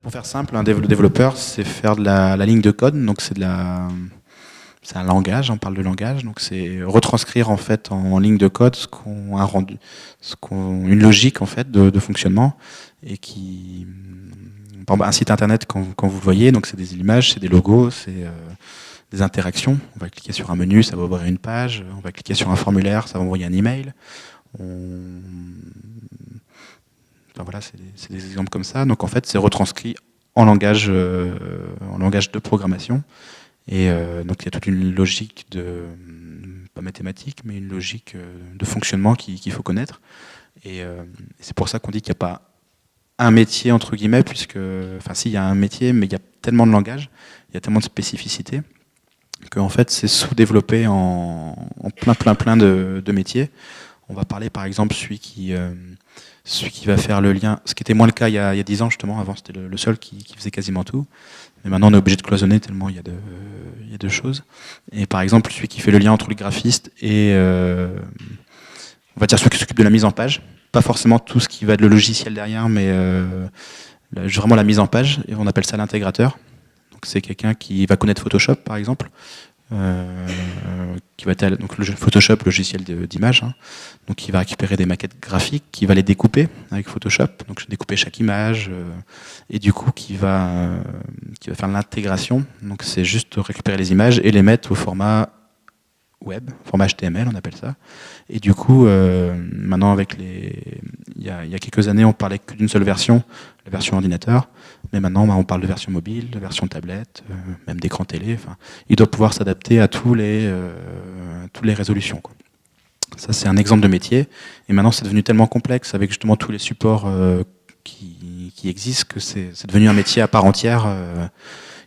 Pour faire simple, le développeur, c'est faire de la ligne de code, donc c'est un langage, on parle de langage, donc c'est retranscrire en fait en ligne de code ce qu'on a rendu, une logique en fait de fonctionnement et qui, par exemple, un site internet quand vous le voyez, donc c'est des images, c'est des logos, c'est des interactions. On va cliquer sur un menu, ça va ouvrir une page. On va cliquer sur un formulaire, ça va envoyer un email. Enfin, voilà, c'est des exemples comme ça. Donc en fait, c'est retranscrit en langage de programmation. Et donc il y a toute une logique pas mathématique, mais une logique de fonctionnement qu'il faut connaître. Et c'est pour ça qu'on dit qu'il n'y a pas un métier, entre guillemets, enfin si, il y a un métier, mais il y a tellement de langage, il y a tellement de spécificités, qu'en fait, c'est sous-développé en plein de métiers. On va parler, par exemple, celui qui va faire le lien, ce qui était moins le cas il y a 10 ans, justement. Avant, c'était le seul qui faisait quasiment tout. Mais maintenant, on est obligé de cloisonner tellement il y a de choses. Et par exemple, celui qui fait le lien entre le graphiste et, on va dire, celui qui s'occupe de la mise en page. Pas forcément tout ce qui va être le logiciel derrière, mais vraiment la mise en page. Et on appelle ça l'intégrateur. Donc c'est quelqu'un qui va connaître Photoshop, par exemple, qui va être donc le Photoshop, logiciel d'image, hein. Donc il va récupérer des maquettes graphiques, qui va les découper avec Photoshop. Donc je vais découper chaque image, et du coup qui va faire l'intégration. Donc c'est juste récupérer les images et les mettre au format web, format HTML, on appelle ça. Et du coup, maintenant il y a quelques années, on parlait que d'une seule version, la version ordinateur. Mais maintenant, on parle de version mobile, de version tablette, même d'écran télé. Enfin, il doit pouvoir s'adapter à toutes les résolutions, quoi. Ça, c'est un exemple de métier. Et maintenant, c'est devenu tellement complexe avec justement tous les supports qui existent que c'est devenu un métier à part entière.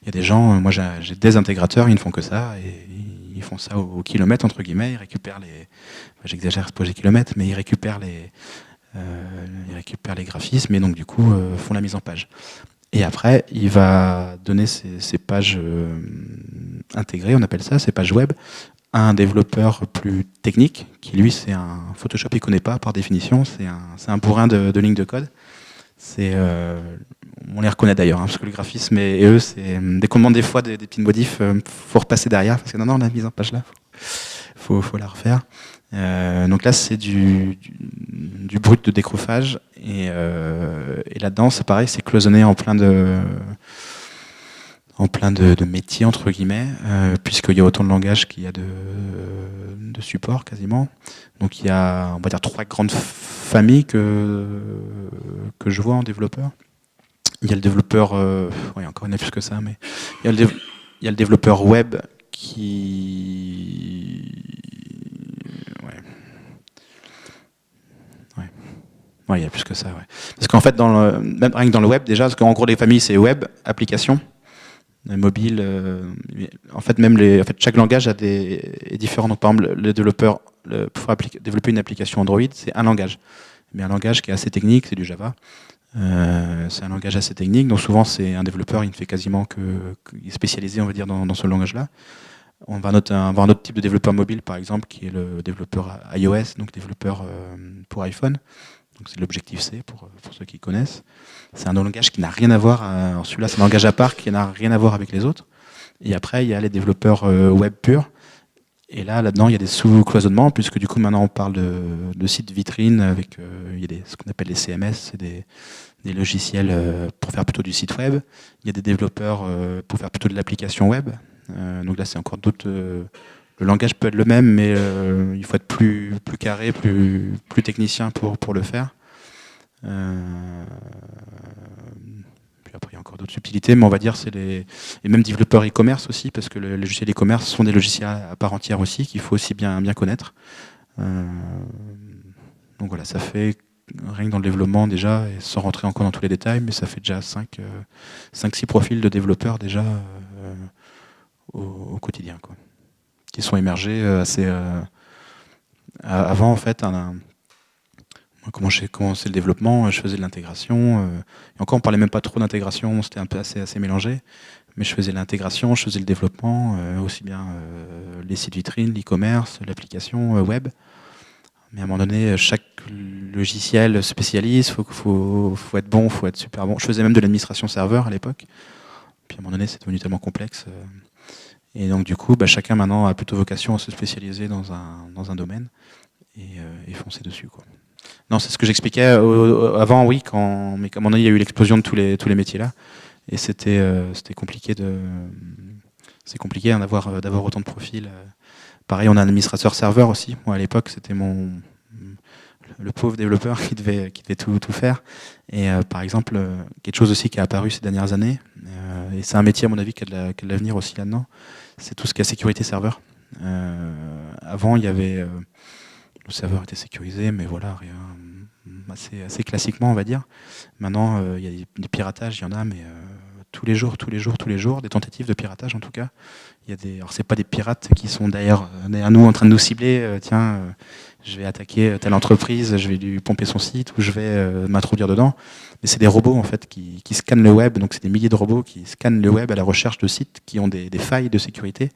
Il y a des gens, moi j'ai des intégrateurs, ils ne font que ça. Et ils font ça au kilomètre, entre guillemets. Ils récupèrent j'exagère, c'est pas les kilomètres, mais ils récupèrent les graphismes et donc du coup font la mise en page. Et après, il va donner ces pages intégrées, on appelle ça, ces pages web, à un développeur plus technique, qui lui, c'est un Photoshop, il ne connaît pas par définition, c'est un bourrin de lignes de code. On les reconnaît d'ailleurs, hein, parce que le graphisme et eux, c'est dès qu'on demande des fois des petites modifs, faut repasser derrière, parce que non, la mise en page là, faut la refaire. Donc là, c'est du brut de décroufage. Et là-dedans, c'est pareil, c'est cloisonné en plein de métiers, entre guillemets, puisqu'il y a autant de langages qu'il y a de supports, quasiment. Donc il y a, on va dire, 3 grandes familles que je vois en développeur. Il y a le développeur, oui, encore il y en a plus que ça, mais il y a le développeur web qui... Ouais, il y a plus que ça, ouais. Parce qu'en fait, même rien que dans le web, déjà, parce qu'en gros, les familles, c'est web, application, mobile. En fait, chaque langage est différent. Donc, par exemple, le développeur, pour développer une application Android, c'est un langage. Mais un langage qui est assez technique, c'est du Java. C'est un langage assez technique. Donc, souvent, c'est un développeur, il ne fait quasiment qu'il est spécialisé, on va dire, dans ce langage-là. On va avoir un autre type de développeur mobile, par exemple, qui est le développeur iOS, donc développeur pour iPhone. Donc c'est l'Objective-C pour ceux qui connaissent. C'est un langage qui n'a rien à voir. Celui-là, c'est un langage à part qui n'a rien à voir avec les autres. Et après, il y a les développeurs web purs. Et là-dedans, il y a des sous-cloisonnements, puisque du coup, maintenant, on parle de sites vitrines avec il y a ce qu'on appelle les CMS, c'est des logiciels pour faire plutôt du site web. Il y a des développeurs pour faire plutôt de l'application web. Donc là, c'est encore d'autres... le langage peut être le même, mais il faut être plus carré, plus technicien pour le faire. Puis après, il y a encore d'autres subtilités, mais on va dire c'est et même développeurs e-commerce aussi, parce que les logiciels e-commerce sont des logiciels à part entière aussi, qu'il faut aussi bien connaître. Donc voilà, ça fait, rien que dans le développement déjà, et sans rentrer encore dans tous les détails, mais ça fait déjà 5-6 profils de développeurs déjà au quotidien, quoi, qui sont émergés assez... avant, en fait, comment j'ai commencé le développement, je faisais de l'intégration. Et encore, on parlait même pas trop d'intégration, c'était un peu assez mélangé. Mais je faisais l'intégration, je faisais le développement, aussi bien les sites vitrines, l'e-commerce, l'application web. Mais à un moment donné, chaque logiciel spécialise, faut être bon, faut être super bon. Je faisais même de l'administration serveur à l'époque. Puis à un moment donné, c'est devenu tellement complexe. Et donc du coup, chacun maintenant a plutôt vocation à se spécialiser dans un domaine et foncer dessus, quoi. Non, c'est ce que j'expliquais avant, oui, mais comme on a, il y a eu l'explosion de tous les métiers là, et c'était compliqué c'est compliqué hein, d'avoir autant de profils. Pareil, on a un administrateur serveur aussi. Moi, à l'époque, c'était le pauvre développeur qui devait tout faire. Et par exemple, quelque chose aussi qui a apparu ces dernières années, et c'est un métier à mon avis qui a de l'avenir aussi là-dedans, c'est tout ce qui est sécurité serveur. Avant, il y avait le serveur était sécurisé, mais voilà, rien, assez classiquement, on va dire. Maintenant, il y a des piratages, il y en a, mais tous les jours, des tentatives de piratage en tout cas. Alors c'est pas des pirates qui sont derrière nous en train de nous cibler. Je vais attaquer telle entreprise, je vais lui pomper son site ou je vais m'introduire dedans. Mais c'est des robots en fait qui scannent le web. Donc c'est des milliers de robots qui scannent le web à la recherche de sites qui ont des failles de sécurité,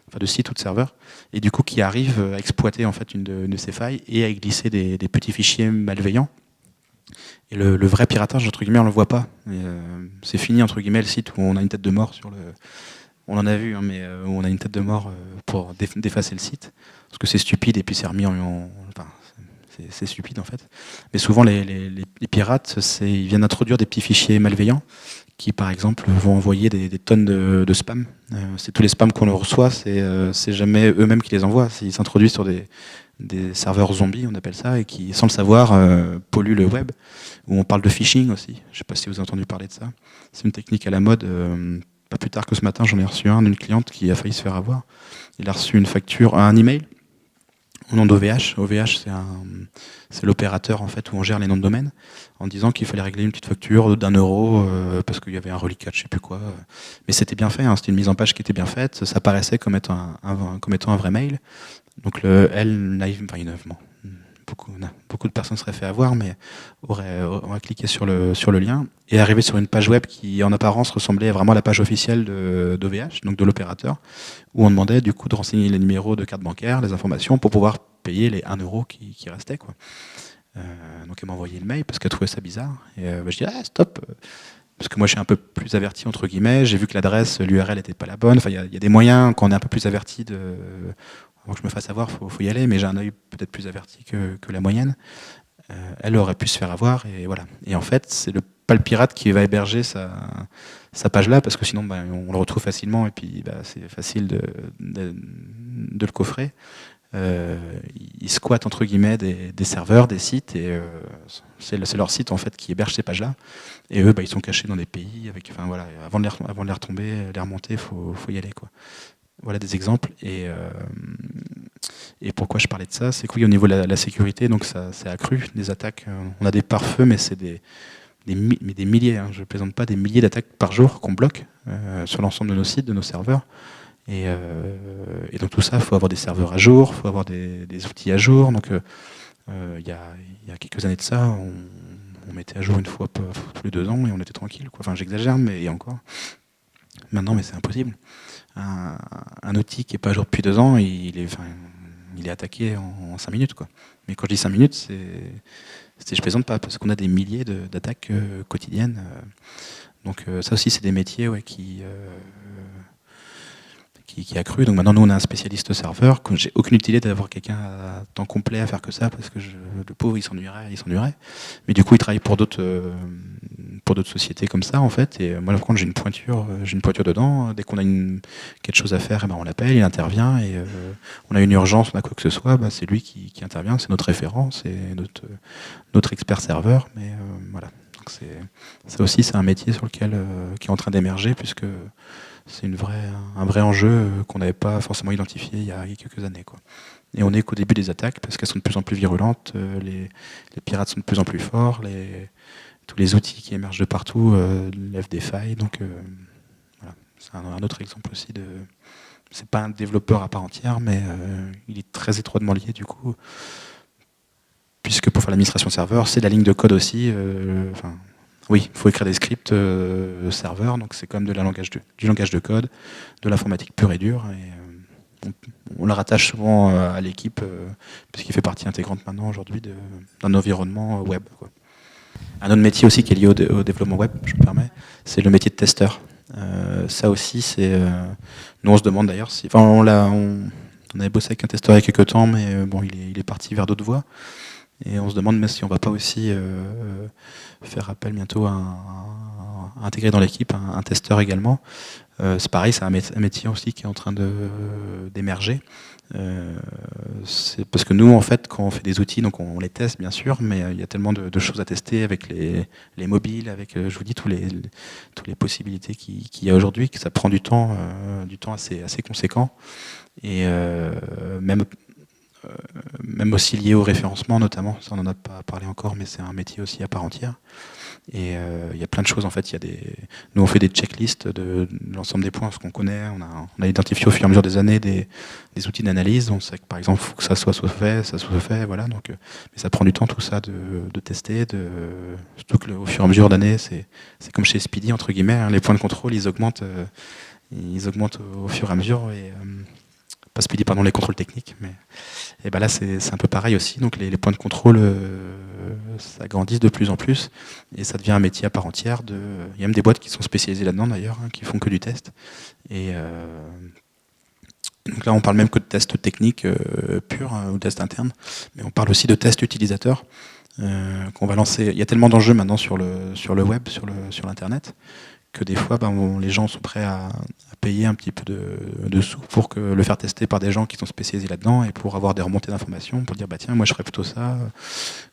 enfin de sites ou de serveurs, et du coup qui arrivent à exploiter en fait une de ces failles et à y glisser des petits fichiers malveillants. Et le vrai piratage, entre guillemets, on le voit pas. C'est fini, entre guillemets, le site où on a une tête de mort sur le... On en a vu, hein, mais où on a une tête de mort pour d'effacer le site. Parce que c'est stupide et puis c'est remis enfin, c'est stupide en fait. Mais souvent, les pirates, ils viennent introduire des petits fichiers malveillants qui, par exemple, vont envoyer des tonnes de spam. C'est tous les spams qu'on leur reçoit, c'est jamais eux-mêmes qui les envoient. Ils s'introduisent sur des serveurs zombies, on appelle ça, et qui, sans le savoir, polluent le web. Où on parle de phishing aussi. Je ne sais pas si vous avez entendu parler de ça. C'est une technique à la mode. Pas plus tard que ce matin, j'en ai reçu un d'une cliente qui a failli se faire avoir. Il a reçu une facture, un email au nom d'OVH. OVH, c'est l'opérateur en fait où on gère les noms de domaine, en disant qu'il fallait régler une petite facture d'1 € parce qu'il y avait un reliquat, je sais plus quoi. Mais c'était bien fait, hein, c'était une mise en page qui était bien faite. Ça paraissait comme étant un vrai mail. Donc elle, naïvement, beaucoup de personnes seraient fait avoir, mais auraient cliqué sur le lien et arrivé sur une page web qui, en apparence, ressemblait vraiment à la page officielle d'OVH, donc de l'opérateur, où on demandait du coup de renseigner les numéros de carte bancaire, les informations, pour pouvoir payer les 1 € qui restaient, quoi. Donc elle m'a envoyé le mail parce qu'elle trouvait ça bizarre. Et je dis stop, parce que moi je suis un peu plus averti entre guillemets. J'ai vu que l'adresse, l'URL n'était pas la bonne. Enfin, il y a des moyens quand on est un peu plus averti avant que je me fasse avoir, faut y aller, mais j'ai un œil peut-être plus averti que la moyenne. Elle aurait pu se faire avoir, et voilà. Et en fait, c'est pas le pirate qui va héberger sa page là, parce que sinon on le retrouve facilement, et puis c'est facile de le coffrer. Ils squattent entre guillemets des serveurs, des sites, et c'est leur site en fait qui héberge ces pages là. Et eux, ils sont cachés dans des pays avec, enfin voilà, avant de les retomber, les remonter, faut y aller, quoi. Voilà des exemples. Et pourquoi je parlais de ça, c'est que oui, au niveau de la sécurité, donc ça s'est accru, des attaques. On a des pare-feux, mais c'est des milliers, hein, je ne plaisante pas, des milliers d'attaques par jour qu'on bloque sur l'ensemble de nos sites, de nos serveurs. Et donc tout ça, il faut avoir des serveurs à jour, il faut avoir des outils à jour. Donc il y a quelques années de ça, on mettait à jour une fois tous les 2 ans et on était tranquille, quoi. Enfin, j'exagère, mais il y a encore. Maintenant, mais c'est impossible. Un outil qui n'est pas à jour depuis 2 ans, il est attaqué en 5 minutes, quoi. Mais quand je dis 5 minutes, je plaisante pas, parce qu'on a des milliers d'attaques quotidiennes. Donc ça aussi, c'est des métiers qui a cru. Donc maintenant, nous, on a un spécialiste serveur. J'ai aucune utilité d'avoir quelqu'un à temps complet à faire que ça, parce que le pauvre, il s'ennuierait. Mais du coup, il travaille pour d'autres sociétés comme ça, en fait. Et moi, par contre, j'ai une pointure dedans. Dès qu'on a quelque chose à faire, on l'appelle, il intervient. Et on a une urgence, on a quoi que ce soit, c'est lui qui intervient. C'est notre référent, c'est notre expert serveur. Mais voilà. Donc ça aussi, c'est un métier sur lequel qui est en train d'émerger, puisque c'est un vrai enjeu qu'on n'avait pas forcément identifié il y a quelques années, quoi. Et on est qu'au début des attaques, parce qu'elles sont de plus en plus virulentes, les pirates sont de plus en plus forts, tous les outils qui émergent de partout lèvent des failles. Donc voilà, c'est un autre exemple aussi c'est pas un développeur à part entière, mais il est très étroitement lié du coup, puisque pour faire l'administration serveur, c'est la ligne de code aussi. Oui, il faut écrire des scripts serveurs, donc c'est comme du langage de code, de l'informatique pure et dure. Et on le rattache souvent à l'équipe, puisqu'il fait partie intégrante maintenant aujourd'hui d'un environnement web, quoi. Un autre métier aussi qui est lié au développement web, je me permets, c'est le métier de testeur. Ça aussi, nous on se demande d'ailleurs si... Enfin, on avait bossé avec un testeur il y a quelques temps, mais bon, il est parti vers d'autres voies. Et on se demande même si on ne va pas aussi faire appel bientôt à intégrer dans l'équipe un testeur également. C'est pareil, c'est un métier aussi qui est en train d'émerger. C'est parce que nous, en fait, quand on fait des outils, donc on les teste bien sûr, mais il y a tellement de choses à tester avec les mobiles, avec, je vous dis, toutes les possibilités qu'il y a aujourd'hui, que ça prend du temps assez conséquent. Et même aussi lié au référencement notamment, ça on n'en a pas parlé encore, mais c'est un métier aussi à part entière. Et il y a plein de choses en fait. Nous on fait des checklists de l'ensemble des points, ce qu'on connaît. On a identifié au fur et à mesure des années des outils d'analyse. On sait que par exemple, il faut que ça soit fait, voilà. Donc, mais ça prend du temps tout ça de tester, surtout que au fur et à mesure d'années, c'est comme chez Speedy entre guillemets. Hein, les points de contrôle, ils augmentent au fur et à mesure. Et, pas Speedy, pardon, les contrôles techniques, mais et ben là c'est un peu pareil aussi. Donc les points de contrôle s'agrandissent de plus en plus et ça devient un métier à part entière. Il y a même des boîtes qui sont spécialisées là-dedans d'ailleurs, hein, qui font que du test. Et donc là on parle même que de test technique pur ou test interne, mais on parle aussi de test utilisateur qu'on va lancer. Il y a tellement d'enjeux maintenant sur le web, sur l'internet, que des fois les gens sont prêts à payer un petit peu de sous pour le faire tester par des gens qui sont spécialisés là-dedans et pour avoir des remontées d'informations, pour dire bah tiens moi je ferais plutôt ça,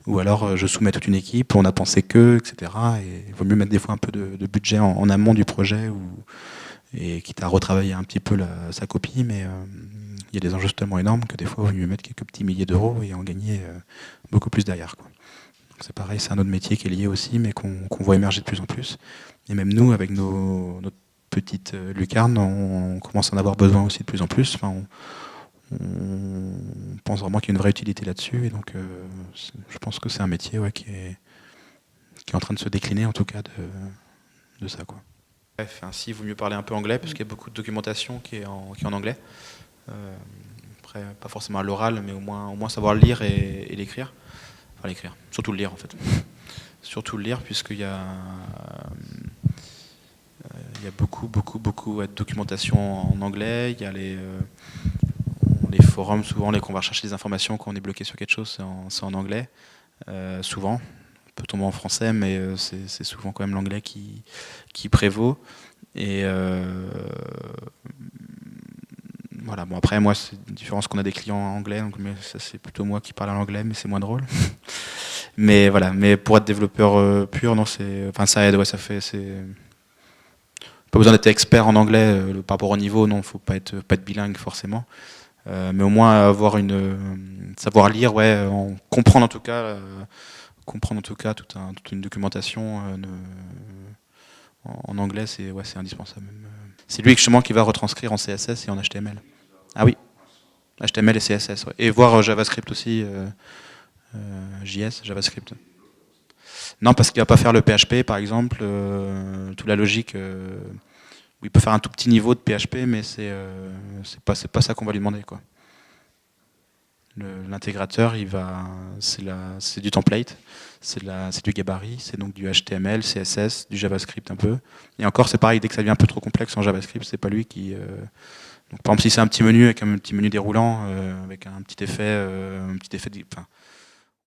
ou alors je soumets toute une équipe, on a pensé que, etc. Et il vaut mieux mettre des fois un peu de budget en amont du projet et quitte à retravailler un petit peu sa copie, mais il y a des enjeux tellement énormes que des fois il vaut mieux mettre quelques petits milliers d'euros et en gagner beaucoup plus derrière, quoi. C'est pareil, c'est un autre métier qui est lié aussi, mais qu'on voit émerger de plus en plus. Et même nous, avec notre petite lucarne, on commence à en avoir besoin aussi de plus en plus. Enfin, on pense vraiment qu'il y a une vraie utilité là-dessus. Et donc, je pense que c'est un métier qui est en train de se décliner, en tout cas, de ça, quoi. Bref, ainsi, il vaut mieux parler un peu anglais, parce qu'il y a beaucoup de documentation qui est en anglais. Après, pas forcément à l'oral, mais au moins savoir le lire et l'écrire. Enfin, l'écrire, surtout le lire en fait. Surtout le lire, puisqu'il y a beaucoup de documentation en anglais. Il y a les forums, souvent, qu'on va chercher des informations quand on est bloqué sur quelque chose, c'est en anglais. Souvent, on peut tomber en français, mais c'est souvent quand même l'anglais qui prévaut. Et voilà, bon après moi c'est une différence qu'on a des clients anglais, donc mais ça c'est plutôt moi qui parle en anglais, mais c'est moins drôle. Mais voilà, mais pour être développeur pur, non, ça aide, ouais, ça fait, pas besoin d'être expert en anglais par rapport au niveau, non, faut pas être bilingue forcément, mais au moins savoir lire, ouais, comprendre en tout cas toute une documentation en anglais, c'est indispensable. C'est lui justement qui va retranscrire en CSS et en HTML. Ah oui, HTML et CSS, ouais. Et voir JavaScript aussi. JS, JavaScript. Non, parce qu'il va pas faire le PHP, par exemple, toute la logique. Où il peut faire un tout petit niveau de PHP, mais c'est pas ça qu'on va lui demander, quoi. L'intégrateur, c'est du template, c'est du gabarit, c'est donc du HTML, CSS, du JavaScript un peu. Et encore, c'est pareil, dès que ça devient un peu trop complexe en JavaScript, c'est pas lui qui. Donc, par exemple, si c'est un petit menu avec un petit menu déroulant, avec un petit effet,